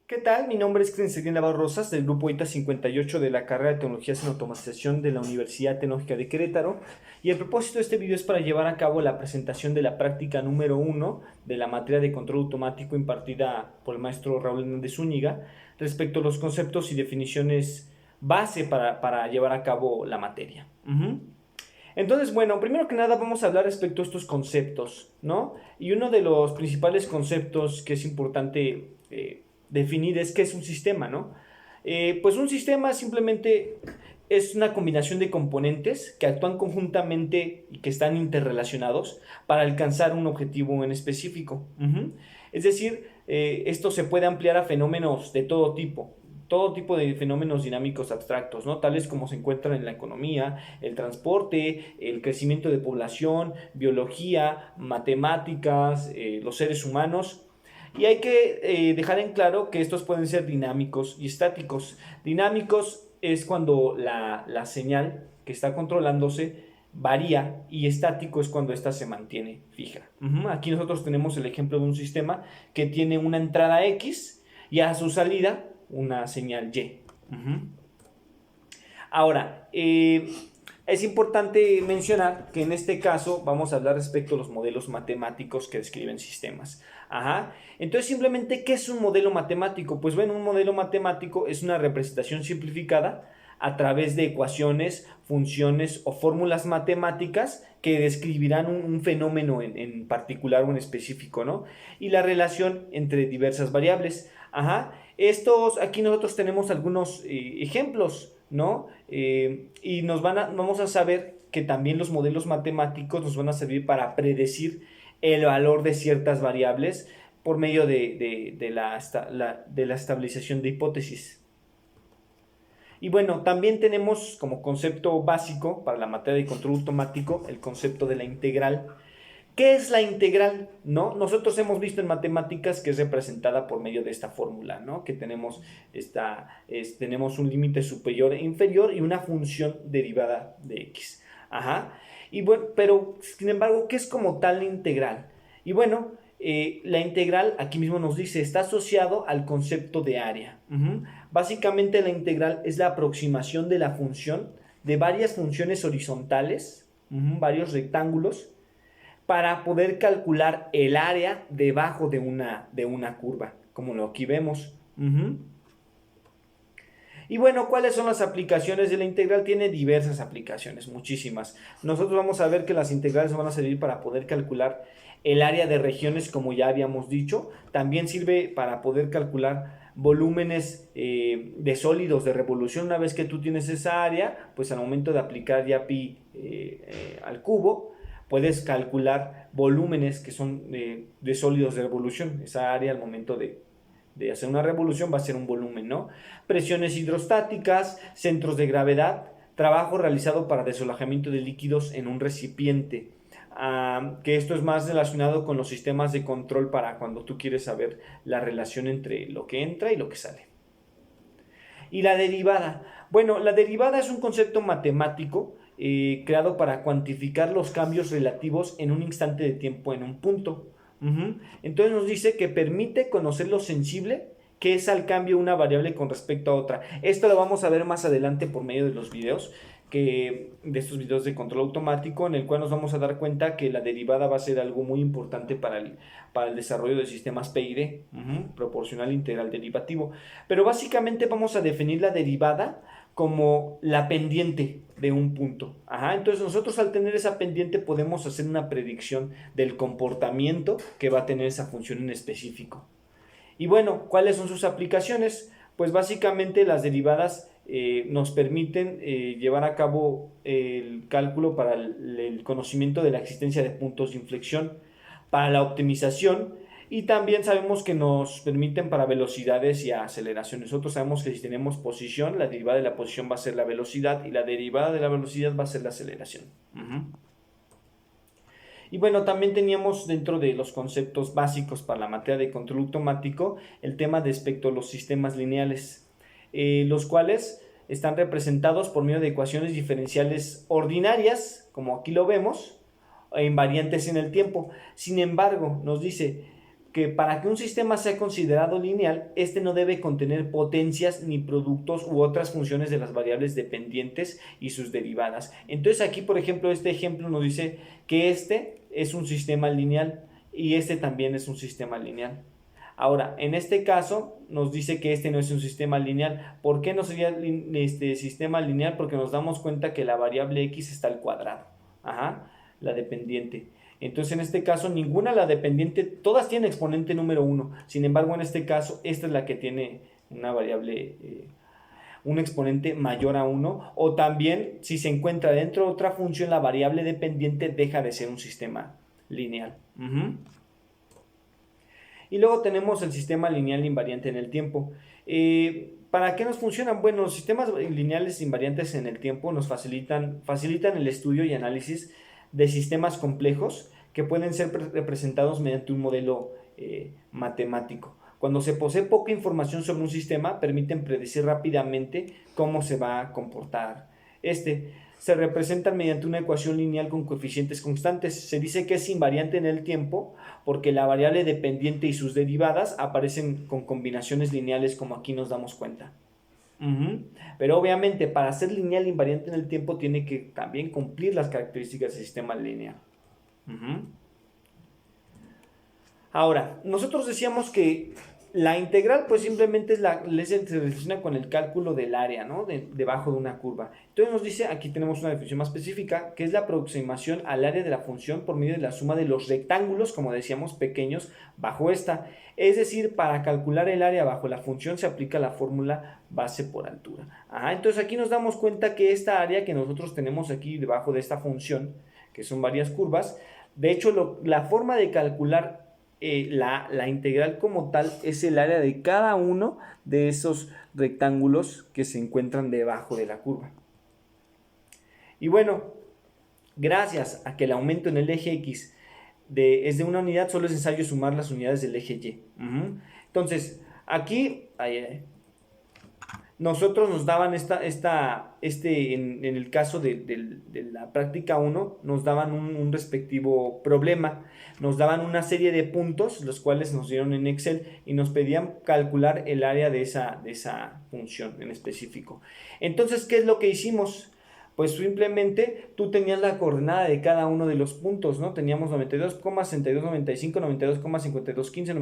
¿Qué tal? Mi nombre es Cristina Navarro Rosas del grupo ITA 58 de la carrera de Tecnologías en Automatización de la Universidad Tecnológica de Querétaro, y el propósito de este video es para llevar a cabo la presentación de la práctica número 1 de la materia de control automático impartida por el maestro Raúl Hernández Zúñiga respecto a los conceptos y definiciones base para llevar a cabo la materia. Entonces, bueno, primero que nada vamos a hablar respecto a estos conceptos, ¿no? Y uno de los principales conceptos que es importante definir es qué es un sistema, ¿no? Pues un sistema simplemente es una combinación de componentes que actúan conjuntamente y que están interrelacionados para alcanzar un objetivo en específico. Es decir, esto se puede ampliar a fenómenos de todo tipo de fenómenos dinámicos abstractos, ¿no? Tales como se encuentran en la economía, el transporte, el crecimiento de población, biología, matemáticas, los seres humanos. Y hay que dejar en claro que estos pueden ser dinámicos y estáticos. Dinámicos es cuando la señal que está controlándose varía, y estático es cuando ésta se mantiene fija. Aquí nosotros tenemos el ejemplo de un sistema que tiene una entrada X y a su salida una señal Y. Ahora, es importante mencionar que en este caso vamos a hablar respecto a los modelos matemáticos que describen sistemas. Entonces, simplemente, ¿qué es un modelo matemático? Pues bueno, un modelo matemático es una representación simplificada a través de ecuaciones, funciones o fórmulas matemáticas que describirán un fenómeno en particular o en específico, ¿no? Y la relación entre diversas variables. Aquí nosotros tenemos algunos ejemplos, ¿no? Y vamos a saber que también los modelos matemáticos nos van a servir para predecir el valor de ciertas variables por medio de la estabilización de hipótesis. Y bueno, también tenemos como concepto básico para la materia de control automático el concepto de la integral. ¿Qué es la integral? ¿No? Nosotros hemos visto en matemáticas que es representada por medio de esta fórmula, ¿no? Que tenemos un límite superior e inferior y una función derivada de x. Y bueno, pero sin embargo, ¿qué es como tal la integral? Y bueno, la integral, aquí mismo nos dice, está asociado al concepto de área. Básicamente la integral es la aproximación de la función de varias funciones horizontales, varios rectángulos, para poder calcular el área debajo de una curva, como lo aquí vemos. Y bueno, ¿cuáles son las aplicaciones de la integral? Tiene diversas aplicaciones, muchísimas. Nosotros vamos a ver que las integrales van a servir para poder calcular el área de regiones, como ya habíamos dicho. También sirve para poder calcular volúmenes de sólidos de revolución. Una vez que tú tienes esa área, pues al momento de aplicar ya pi al cubo, puedes calcular volúmenes que son de sólidos de revolución. Esa área al momento de hacer una revolución va a ser un volumen, ¿no? Presiones hidrostáticas, centros de gravedad, trabajo realizado para desolajamiento de líquidos en un recipiente. Que esto es más relacionado con los sistemas de control para cuando tú quieres saber la relación entre lo que entra y lo que sale. Y la derivada. Bueno, la derivada es un concepto matemático creado para cuantificar los cambios relativos en un instante de tiempo en un punto. Entonces nos dice que permite conocer lo sensible que es al cambio una variable con respecto a otra. Esto lo vamos a ver más adelante por medio de los videos, de estos videos de control automático, en el cual nos vamos a dar cuenta que la derivada va a ser algo muy importante para el desarrollo de sistemas PID, proporcional integral derivativo. Pero básicamente vamos a definir la derivada como la pendiente de un punto. Entonces nosotros al tener esa pendiente podemos hacer una predicción del comportamiento que va a tener esa función en específico. Y bueno, ¿cuáles son sus aplicaciones? Pues básicamente las derivadas nos permiten llevar a cabo el cálculo para el conocimiento de la existencia de puntos de inflexión, para la optimización, y también sabemos que nos permiten para velocidades y aceleraciones. Nosotros sabemos que si tenemos posición, la derivada de la posición va a ser la velocidad y la derivada de la velocidad va a ser la aceleración. Y bueno, también teníamos dentro de los conceptos básicos para la materia de control automático el tema respecto a los sistemas lineales, los cuales están representados por medio de ecuaciones diferenciales ordinarias, como aquí lo vemos, e invariantes en el tiempo. Sin embargo, nos dice que para que un sistema sea considerado lineal, este no debe contener potencias ni productos u otras funciones de las variables dependientes y sus derivadas. Entonces aquí, por ejemplo, este ejemplo nos dice que este es un sistema lineal y este también es un sistema lineal. Ahora, en este caso nos dice que este no es un sistema lineal. ¿Por qué no sería sistema lineal? Porque nos damos cuenta que la variable x está al cuadrado. Ajá, la dependiente. Entonces, en este caso, ninguna la dependiente, todas tienen exponente número 1. Sin embargo, en este caso, esta es la que tiene una variable, un exponente mayor a 1. O también, si se encuentra dentro de otra función, la variable dependiente deja de ser un sistema lineal. Y luego tenemos el sistema lineal invariante en el tiempo. ¿Para qué nos funcionan? Bueno, los sistemas lineales invariantes en el tiempo nos facilitan el estudio y análisis de sistemas complejos que pueden ser representados mediante un modelo matemático. Cuando se posee poca información sobre un sistema, permiten predecir rápidamente cómo se va a comportar se representan mediante una ecuación lineal con coeficientes constantes. Se dice que es invariante en el tiempo porque la variable dependiente y sus derivadas aparecen con combinaciones lineales, como aquí nos damos cuenta. Pero obviamente para ser lineal invariante en el tiempo tiene que también cumplir las características del sistema lineal. Ahora, nosotros decíamos que la integral pues simplemente se relaciona con el cálculo del área, ¿no? Debajo de una curva. Entonces nos dice, aquí tenemos una definición más específica, que es la aproximación al área de la función por medio de la suma de los rectángulos, como decíamos, pequeños, bajo esta. Es decir, para calcular el área bajo la función se aplica la fórmula base por altura. Entonces aquí nos damos cuenta que esta área que nosotros tenemos aquí debajo de esta función, que son varias curvas, de hecho la forma de calcular la integral como tal es el área de cada uno de esos rectángulos que se encuentran debajo de la curva. Y bueno, gracias a que el aumento en el eje X es de una unidad, solo es necesario sumar las unidades del eje Y. Entonces, aquí nosotros nos daban en el caso de la práctica 1, nos daban un respectivo problema, nos daban una serie de puntos, los cuales nos dieron en Excel, y nos pedían calcular el área de esa función en específico. Entonces, ¿qué es lo que hicimos? Pues simplemente tú tenías la coordenada de cada uno de los puntos, ¿no? Teníamos 92,6295, 92,5215,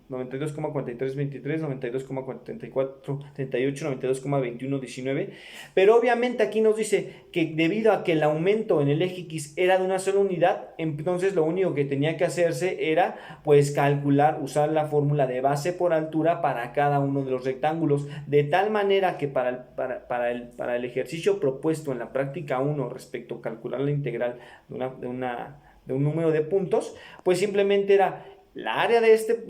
92,4323, 92,4438, 92,2119. Pero obviamente aquí nos dice que debido a que el aumento en el eje X era de una sola unidad, entonces lo único que tenía que hacerse era pues usar la fórmula de base por altura para cada uno de los rectángulos, de tal manera que para el ejercicio puesto en la práctica 1 respecto a calcular la integral de un número de puntos, pues simplemente era la área de este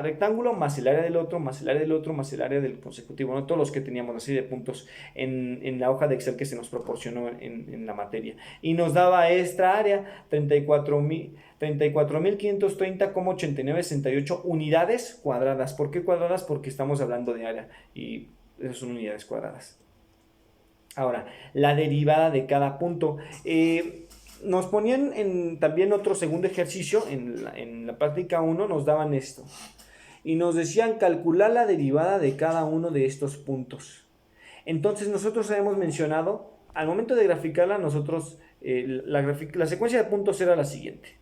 rectángulo más el área del otro, más el área del otro, más el área del consecutivo, ¿no? Todos los que teníamos así de puntos en la hoja de Excel que se nos proporcionó en la materia. Y nos daba esta área, 34.530,8968 unidades cuadradas. ¿Por qué cuadradas? Porque estamos hablando de área y esas son unidades cuadradas. Ahora, la derivada de cada punto. Nos ponían también otro segundo ejercicio, en la práctica 1 nos daban esto. Y nos decían calcular la derivada de cada uno de estos puntos. Entonces nosotros habíamos mencionado, al momento de graficarla, nosotros, la secuencia de puntos era la siguiente.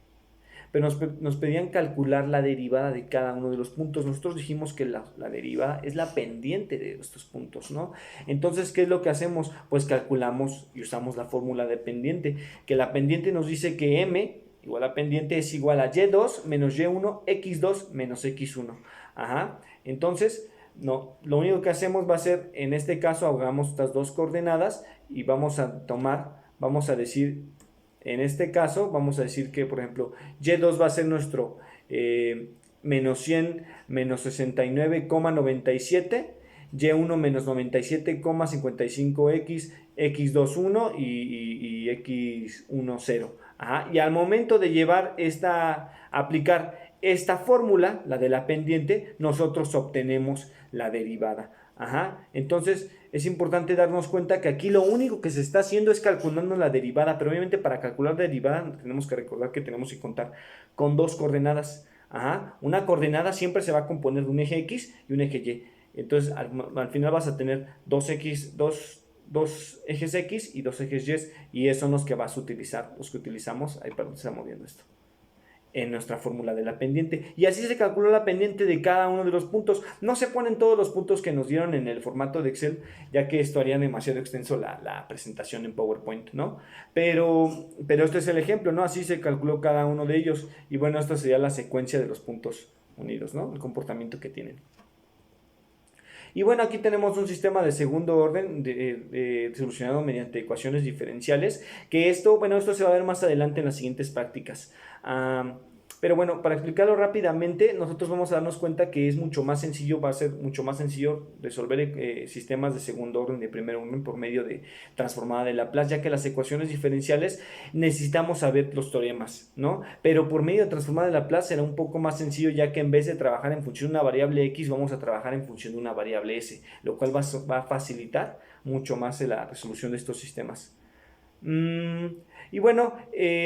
Pero nos pedían calcular la derivada de cada uno de los puntos. Nosotros dijimos que la derivada es la pendiente de estos puntos, ¿no? Entonces, ¿qué es lo que hacemos? Pues calculamos y usamos la fórmula de pendiente, que la pendiente nos dice que m igual a pendiente es igual a y2 menos y1, x2 menos x1. Entonces, lo único que hacemos va a ser, en este caso, ahogamos estas dos coordenadas y vamos a decir... En este caso, vamos a decir que, por ejemplo, y2 va a ser nuestro menos 100 menos 69,97, y1 menos 97,55x, x2 1 y x1 0. Y al momento de aplicar esta fórmula, la de la pendiente, nosotros obtenemos la derivada. Entonces es importante darnos cuenta que aquí lo único que se está haciendo es calculando la derivada, pero obviamente para calcular la derivada tenemos que recordar que tenemos que contar con dos coordenadas. Ajá. Una coordenada siempre se va a componer de un eje X y un eje Y. Entonces, al final vas a tener dos ejes X y dos ejes Y, y esos son los que vas a utilizar, los que utilizamos, ahí perdón, se está moviendo esto, en nuestra fórmula de la pendiente. Y así se calculó la pendiente de cada uno de los puntos. No se ponen todos los puntos que nos dieron en el formato de Excel, ya que esto haría demasiado extenso la presentación en PowerPoint, ¿no? Pero este es el ejemplo, ¿no? Así se calculó cada uno de ellos. Y bueno, esta sería la secuencia de los puntos unidos, ¿no? El comportamiento que tienen. Y bueno, aquí tenemos un sistema de segundo orden solucionado mediante ecuaciones diferenciales, que esto se va a ver más adelante en las siguientes prácticas. Pero bueno, para explicarlo rápidamente, nosotros vamos a darnos cuenta que es mucho más sencillo, va a ser mucho más sencillo resolver sistemas de segundo orden, de primer orden por medio de transformada de Laplace, ya que las ecuaciones diferenciales necesitamos saber los teoremas, ¿no? Pero por medio de transformada de Laplace será un poco más sencillo, ya que en vez de trabajar en función de una variable X, vamos a trabajar en función de una variable S, lo cual va a facilitar mucho más la resolución de estos sistemas. Y bueno,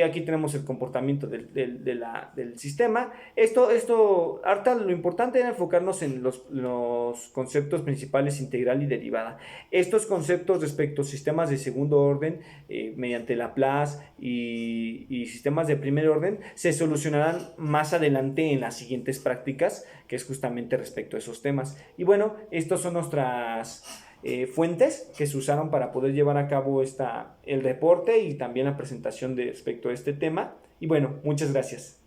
aquí tenemos el comportamiento del sistema. Ahorita lo importante es enfocarnos en los conceptos principales, integral y derivada. Estos conceptos respecto a sistemas de segundo orden, mediante Laplace y sistemas de primer orden, se solucionarán más adelante en las siguientes prácticas, que es justamente respecto a esos temas. Y bueno, estos son nuestras fuentes que se usaron para poder llevar a cabo el reporte y también la presentación respecto a este tema. Y bueno, muchas gracias.